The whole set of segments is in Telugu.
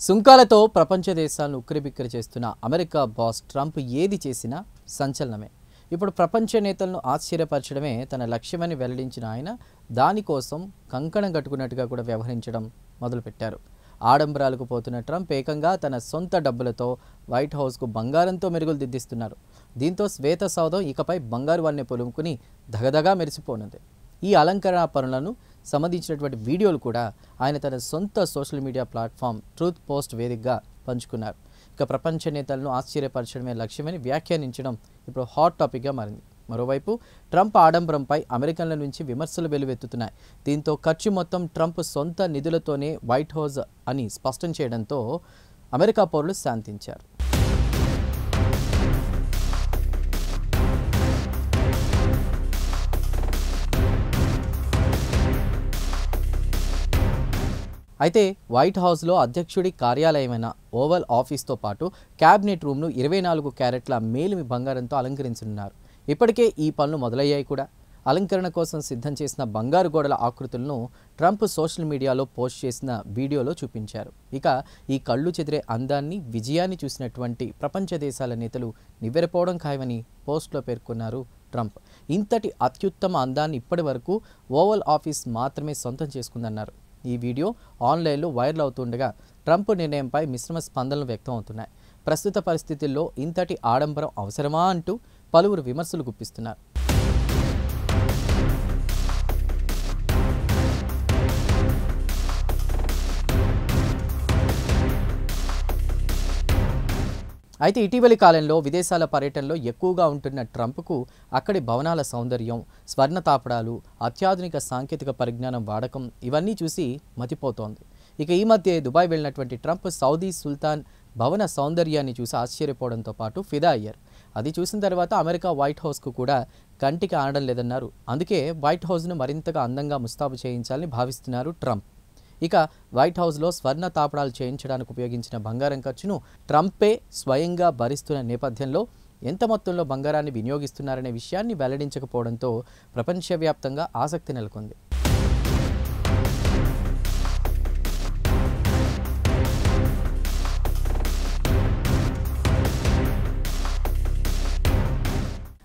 సుంకాలతో ప్రపంచ దేశాలను ఉక్కిరిబిక్కిరి చేస్తున్న అమెరికా బాస్ ట్రంప్ ఏది చేసినా సంచలనమే. ఇప్పుడు ప్రపంచ నేతలను ఆశ్చర్యపరచడమే తన లక్ష్యమని వెల్లడించిన ఆయన దానికోసం కంకణం కట్టుకున్నట్టుగా కూడా వ్యవహరించడం మొదలుపెట్టారు. ఆడంబరాలకు పోతున్న ట్రంప్ ఏకంగా తన సొంత డబ్బులతో వైట్ హౌస్కు బంగారంతో మెరుగులు దిద్దిస్తున్నారు. దీంతో శ్వేత సౌధం ఇకపై బంగారు వన్నె పొలుముకుని దగదగా మెరిసిపోనుంది. ఈ అలంకరణ పనులను సంబంధించినటువంటి వీడియోలు కూడా ఆయన తన సొంత social media platform truth post వేదికగా పంచుకున్నారు. ఇక ప్రపంచ నేతలను ఆశ్చర్యపరచడమే లక్ష్యమని వ్యాఖ్యానించడం ఇప్పుడు హాట్ టాపిక్గా మారింది. మరోవైపు ట్రంప్ ఆడంబరంపై అమెరికన్ల నుంచి విమర్శలు వెలువెత్తుతున్నాయి. దీంతో ఖర్చు మొత్తం ట్రంప్ సొంత నిధులతోనే వైట్ హౌస్ అని స్పష్టం చేయడంతో అమెరికా పౌరులు శాంతించారు. అయితే వైట్ హౌస్లో అధ్యక్షుడి కార్యాలయమైన ఓవల్ ఆఫీస్తో పాటు క్యాబినెట్ రూమ్ను 24 క్యారెట్ల మేలిమి బంగారంతో అలంకరించనున్నారు. ఇప్పటికే ఈ పనులు మొదలయ్యాయి కూడా. అలంకరణ కోసం సిద్ధం చేసిన బంగారు గోడల ఆకృతులను ట్రంప్ సోషల్ మీడియాలో పోస్ట్ చేసిన వీడియోలో చూపించారు. ఇక ఈ కళ్ళు చెదిరే అందాన్ని, విజయాన్ని చూసినటువంటి ప్రపంచ దేశాల నేతలు నివ్వెరపోవడం ఖాయమని పోస్ట్లో పేర్కొన్నారు ట్రంప్. ఇంతటి అత్యుత్తమ అందాన్ని ఇప్పటి వరకు ఓవల్ ఆఫీస్ మాత్రమే సొంతం చేసుకుందన్నారు. ఈ వీడియో ఆన్లైన్లో వైరల్ అవుతుండగా ట్రంప్ నిర్ణయంపై మిశ్రమ స్పందనలు వ్యక్తం అవుతున్నాయి. ప్రస్తుత పరిస్థితుల్లో ఇంతటి ఆడంబరం అవసరమా అంటూ పలువురు విమర్శలు గుప్పిస్తున్నారు. అయితే ఇటీవలి కాలంలో విదేశాల పర్యటనలో ఎక్కువగా ఉంటున్న ట్రంప్కు అక్కడి భవనాల సౌందర్యం, స్వర్ణ తాపడాలు, అత్యాధునిక సాంకేతిక పరిజ్ఞానం వాడకం ఇవన్నీ చూసి మతిపోతోంది. ఇక ఈ మధ్య దుబాయ్ వెళ్ళినటువంటి ట్రంప్ సౌదీ సుల్తాన్ భవన సౌందర్యాన్ని చూసి ఆశ్చర్యపోవడంతో పాటు ఫిదా అయ్యారు. అది చూసిన తర్వాత అమెరికా వైట్ హౌస్కు కూడా కంటికి ఆనడం లేదన్నారు. అందుకే వైట్ హౌస్ను మరింతగా అందంగా ముస్తాబు చేయించాలని భావిస్తున్నారు ట్రంప్. ఇక వైట్ హౌస్లో స్వర్ణ తాపడాలు చేయించడానికి ఉపయోగించిన బంగారం ఖర్చును ట్రంపే స్వయంగా భరిస్తున్న నేపథ్యంలో ఎంత మొత్తంలో బంగారాన్ని వినియోగిస్తున్నారనే విషయాన్ని వెల్లడించకపోవడంతో ప్రపంచవ్యాప్తంగా ఆసక్తి నెలకొంది.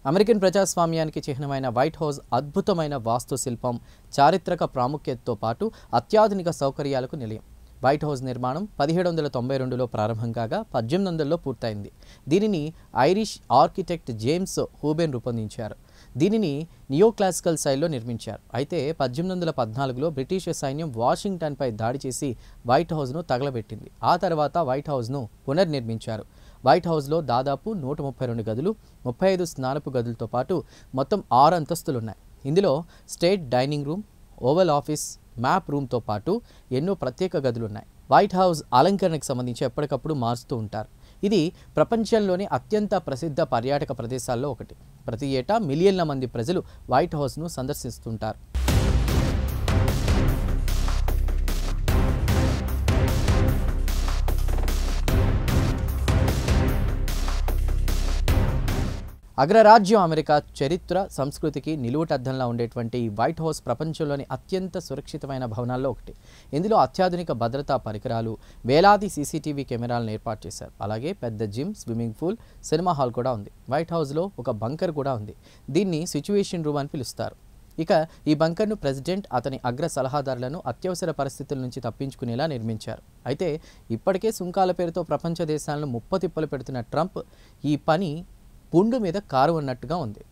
అమెరికన్ ప్రజాస్వామ్యానికి చిహ్నమైన వైట్ హౌస్ అద్భుతమైన వాస్తుశిల్పం, చారిత్రక ప్రాముఖ్యతతో పాటు అత్యాధునిక సౌకర్యాలకు నిలయం. వైట్ హౌస్ నిర్మాణం 1792లో ప్రారంభం కాగా 1800లో పూర్తయింది. దీనిని ఐరిష్ ఆర్కిటెక్ట్ జేమ్స్ హూబెన్ రూపొందించారు. దీనిని నియో క్లాసికల్ శైలిలో నిర్మించారు. అయితే 1814లో బ్రిటిష్ సైన్యం వాషింగ్టన్పై దాడి చేసి వైట్ హౌస్ను తగలబెట్టింది. ఆ తర్వాత వైట్ హౌస్ను పునర్నిర్మించారు. వైట్ హౌస్లో దాదాపు 132 గదులు, 35 స్నానపు గదులతో పాటు మొత్తం 6 అంతస్తులున్నాయి. ఇందులో state dining room, oval office, map రూమ్తో పాటు ఎన్నో ప్రత్యేక గదులున్నాయి. వైట్ హౌస్ అలంకరణకు సంబంధించి ఎప్పటికప్పుడు మారుస్తూ ఉంటారు. ఇది ప్రపంచంలోని అత్యంత ప్రసిద్ధ పర్యాటక ప్రదేశాల్లో ఒకటి. ప్రతి ఏటా మిలియన్ల మంది ప్రజలు వైట్ హౌస్ను సందర్శిస్తుంటారు. అగ్రరాజ్యం అమెరికా చరిత్ర, సంస్కృతికి నిలువుటద్దంలా ఉండేటువంటి ఈ వైట్ హౌస్ ప్రపంచంలోని అత్యంత సురక్షితమైన భవనాల్లో ఒకటి. ఇందులో అత్యాధునిక భద్రతా పరికరాలు, వేలాది సీసీటీవీ కెమెరాలను ఏర్పాటు చేశారు. అలాగే పెద్ద gym, swimming pool, cinema hall కూడా ఉంది. వైట్ హౌస్లో ఒక బంకర్ కూడా ఉంది. దీన్ని సిచ్యువేషన్ రూమ్ అని పిలుస్తారు. ఇక ఈ బంకర్ను ప్రెసిడెంట్, అతని అగ్ర సలహాదారులను అత్యవసర పరిస్థితుల నుంచి తప్పించుకునేలా నిర్మించారు. అయితే ఇప్పటికే సుంకాల పేరుతో ప్రపంచ దేశాలను ముప్పతిప్పలు పెడుతున్న ట్రంప్ ఈ పని పుండు మీద కారు అన్నట్టుగా ఉంది.